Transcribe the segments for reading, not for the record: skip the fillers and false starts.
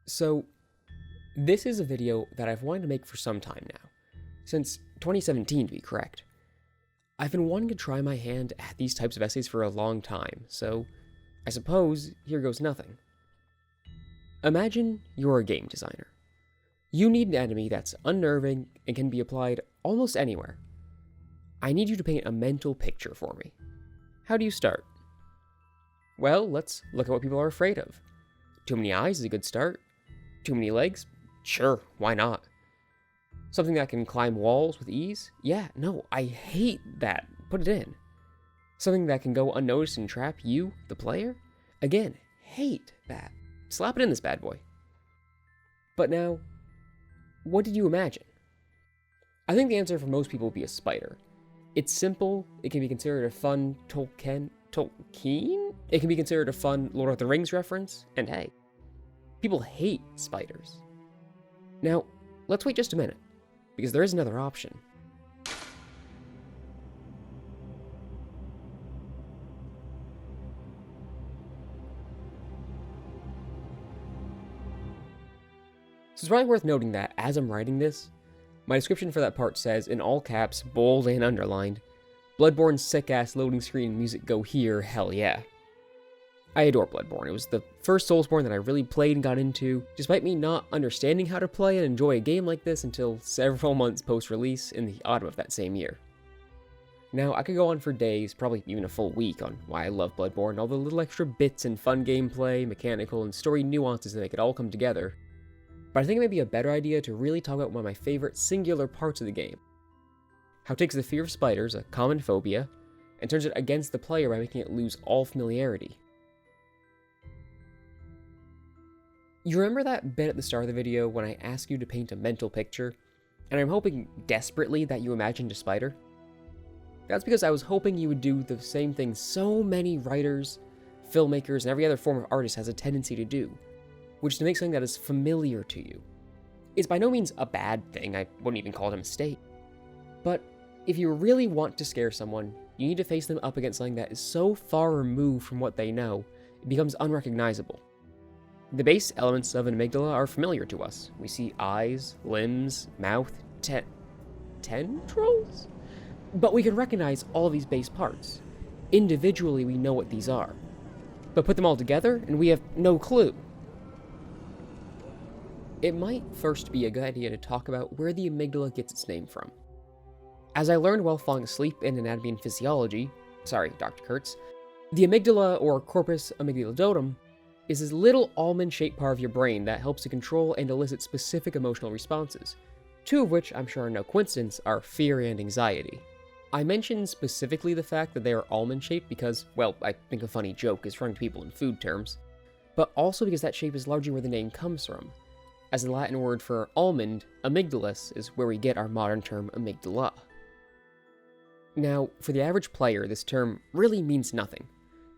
So, this is a video that I've wanted to make for some time now, since 2017 to be correct. I've been wanting to try my hand at these types of essays for a long time, so I suppose here goes nothing. Imagine you're a game designer. You need an enemy that's unnerving and can be applied almost anywhere. I need you to paint a mental picture for me. How do you start? Well, let's look at what people are afraid of. Too many eyes is a good start. Too many legs? Sure, why not? Something that can climb walls with ease? Yeah, no, I hate that. Put it in. Something that can go unnoticed and trap you, the player? Again, hate that. Slap it in this bad boy. But now, what did you imagine? I think the answer for most people would be a spider. It's simple, it can be considered a fun Tolkien? It can be considered a fun Lord of the Rings reference, and hey, people hate spiders. Now, let's wait just a minute, because there is another option. So it's probably worth noting that, as I'm writing this, my description for that part says, in all caps, bold and underlined, Bloodborne's sick-ass loading screen music go here, hell yeah. I adore Bloodborne. It was the first Soulsborne that I really played and got into, despite me not understanding how to play and enjoy a game like this until several months post-release in the autumn of that same year. Now, I could go on for days, probably even a full week, on why I love Bloodborne, all the little extra bits and fun gameplay, mechanical, and story nuances that make it all come together. But I think it may be a better idea to really talk about one of my favorite singular parts of the game. How it takes the fear of spiders, a common phobia, and turns it against the player by making it lose all familiarity. You remember that bit at the start of the video when I asked you to paint a mental picture, and I'm hoping desperately that you imagined a spider? That's because I was hoping you would do the same thing so many writers, filmmakers, and every other form of artist has a tendency to do, which is to make something that is familiar to you. It's by no means a bad thing, I wouldn't even call it a mistake. But if you really want to scare someone, you need to face them up against something that is so far removed from what they know, it becomes unrecognizable. The base elements of an amygdala are familiar to us. We see eyes, limbs, mouth, tendrils? But we can recognize all of these base parts. Individually, we know what these are. But put them all together, and we have no clue. It might first be a good idea to talk about where the amygdala gets its name from. As I learned while falling asleep in Anatomy and Physiology, sorry, Dr. Kurtz, the amygdala, or corpus amygdalodotum, is this little almond-shaped part of your brain that helps to control and elicit specific emotional responses, two of which, I'm sure are no coincidence, are fear and anxiety. I mention specifically the fact that they are almond-shaped because, well, I think a funny joke is funny to people in food terms, but also because that shape is largely where the name comes from. As the Latin word for almond, amygdalus, is where we get our modern term amygdala. Now, for the average player, this term really means nothing.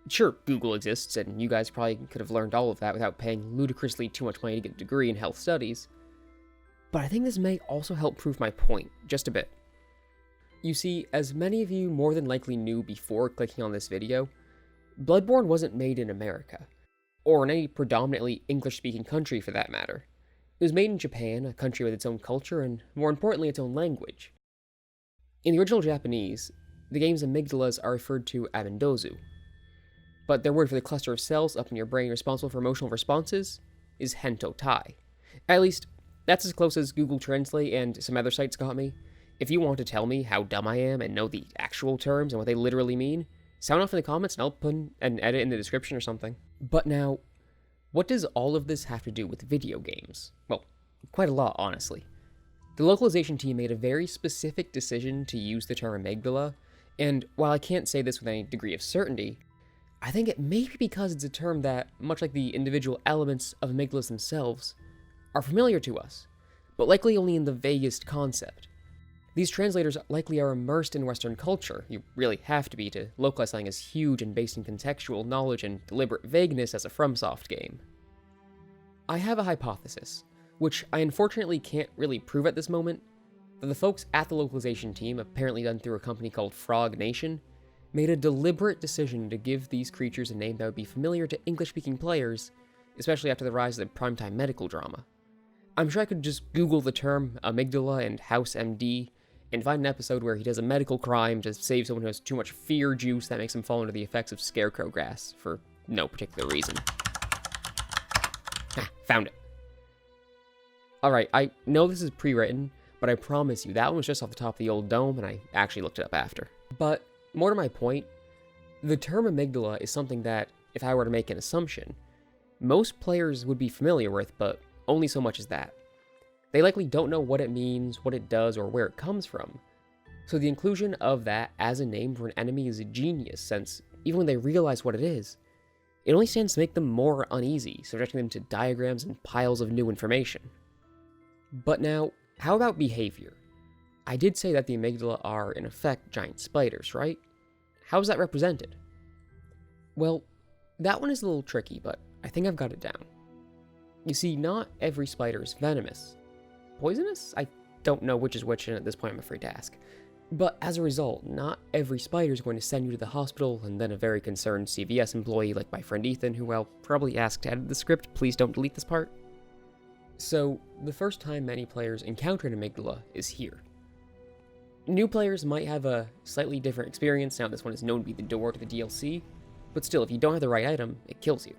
Sure, Google exists, and you guys probably could have learned all of that without paying ludicrously too much money to get a degree in health studies. But I think this may also help prove my point, just a bit. You see, as many of you more than likely knew before clicking on this video, Bloodborne wasn't made in America, or in any predominantly English-speaking country for that matter. It was made in Japan, a country with its own culture, and more importantly, its own language. In the original Japanese, the game's amygdalas are referred to amendozu, but their word for the cluster of cells up in your brain responsible for emotional responses is hentotai. At least, that's as close as Google Translate and some other sites got me. If you want to tell me how dumb I am and know the actual terms and what they literally mean, sound off in the comments and I'll put an edit in the description or something. But now, what does all of this have to do with video games? Well, quite a lot, honestly. The localization team made a very specific decision to use the term amygdala, and while I can't say this with any degree of certainty, I think it may be because it's a term that, much like the individual elements of amygdalas themselves, are familiar to us, but likely only in the vaguest concept. These translators likely are immersed in Western culture. You really have to be to localize something as huge and based in contextual knowledge and deliberate vagueness as a FromSoft game. I have a hypothesis, which I unfortunately can't really prove at this moment, that the folks at the localization team, apparently done through a company called Frog Nation, made a deliberate decision to give these creatures a name that would be familiar to English-speaking players, especially after the rise of the primetime medical drama. I'm sure I could just Google the term amygdala and House MD and find an episode where he does a medical crime to save someone who has too much fear juice that makes him fall into the effects of scarecrow gas for no particular reason. Found it. Alright, I know this is pre-written, but I promise you, that one was just off the top of the old dome, and I actually looked it up after. But, more to my point, the term amygdala is something that, if I were to make an assumption, most players would be familiar with, but only so much as that. They likely don't know what it means, what it does, or where it comes from. So the inclusion of that as a name for an enemy is a genius, since even when they realize what it is, it only stands to make them more uneasy, subjecting them to diagrams and piles of new information. But now, how about behavior? I did say that the amygdala are, in effect, giant spiders, right? How is that represented? Well, that one is a little tricky, but I think I've got it down. You see, not every spider is venomous. Poisonous? I don't know which is which, and at this point I'm afraid to ask. But as a result, not every spider is going to send you to the hospital, and then a very concerned CVS employee like my friend Ethan, who I'll probably ask to edit the script, please don't delete this part. So, the first time many players encounter an amygdala is here. New players might have a slightly different experience now this one is known to be the door to the DLC, but still, if you don't have the right item, it kills you.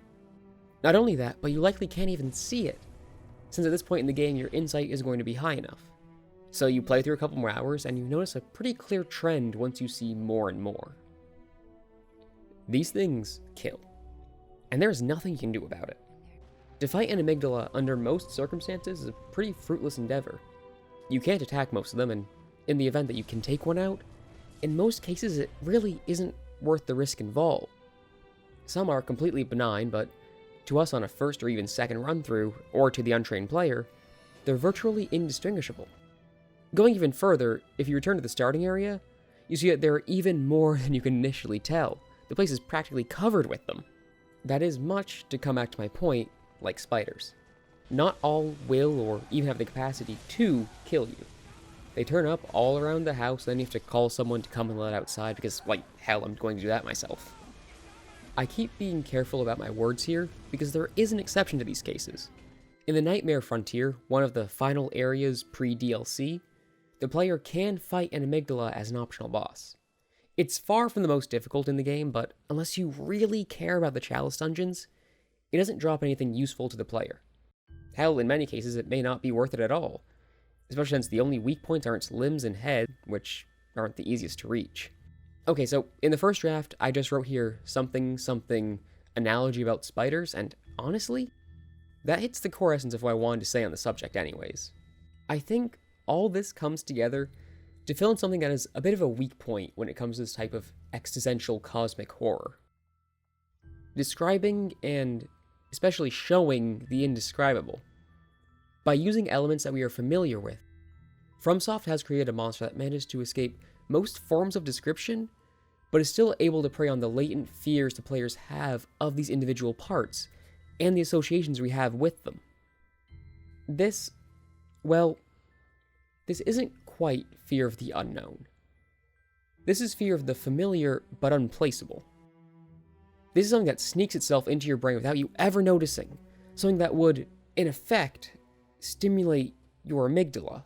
Not only that, but you likely can't even see it, since at this point in the game your insight is going to be high enough. So you play through a couple more hours, and you notice a pretty clear trend once you see more and more. These things kill, and there is nothing you can do about it. To fight an amygdala under most circumstances is a pretty fruitless endeavor. You can't attack most of them, and in the event that you can take one out, in most cases it really isn't worth the risk involved. Some are completely benign, but to us on a first or even second run through, or to the untrained player, they're virtually indistinguishable. Going even further, if you return to the starting area, you see that there are even more than you can initially tell. The place is practically covered with them. That is much to come back to my point, like spiders. Not all will or even have the capacity to kill you. They turn up all around the house, then you have to call someone to come and let outside because, like, hell, I'm going to do that myself. I keep being careful about my words here because there is an exception to these cases. In the Nightmare Frontier, one of the final areas pre-DLC, the player can fight an amygdala as an optional boss. It's far from the most difficult in the game, but unless you really care about the Chalice dungeons, it doesn't drop anything useful to the player. Hell, in many cases, it may not be worth it at all, especially since the only weak points are its limbs and head, which aren't the easiest to reach. Okay, so in the first draft, I just wrote here something analogy about spiders, and honestly, that hits the core essence of what I wanted to say on the subject anyways. I think all this comes together to fill in something that is a bit of a weak point when it comes to this type of existential cosmic horror. Describing and especially showing the indescribable. By using elements that we are familiar with, FromSoft has created a monster that manages to escape most forms of description, but is still able to prey on the latent fears the players have of these individual parts, and the associations we have with them. This isn't quite fear of the unknown. This is fear of the familiar but unplaceable. This is something that sneaks itself into your brain without you ever noticing, something that would, in effect, stimulate your amygdala,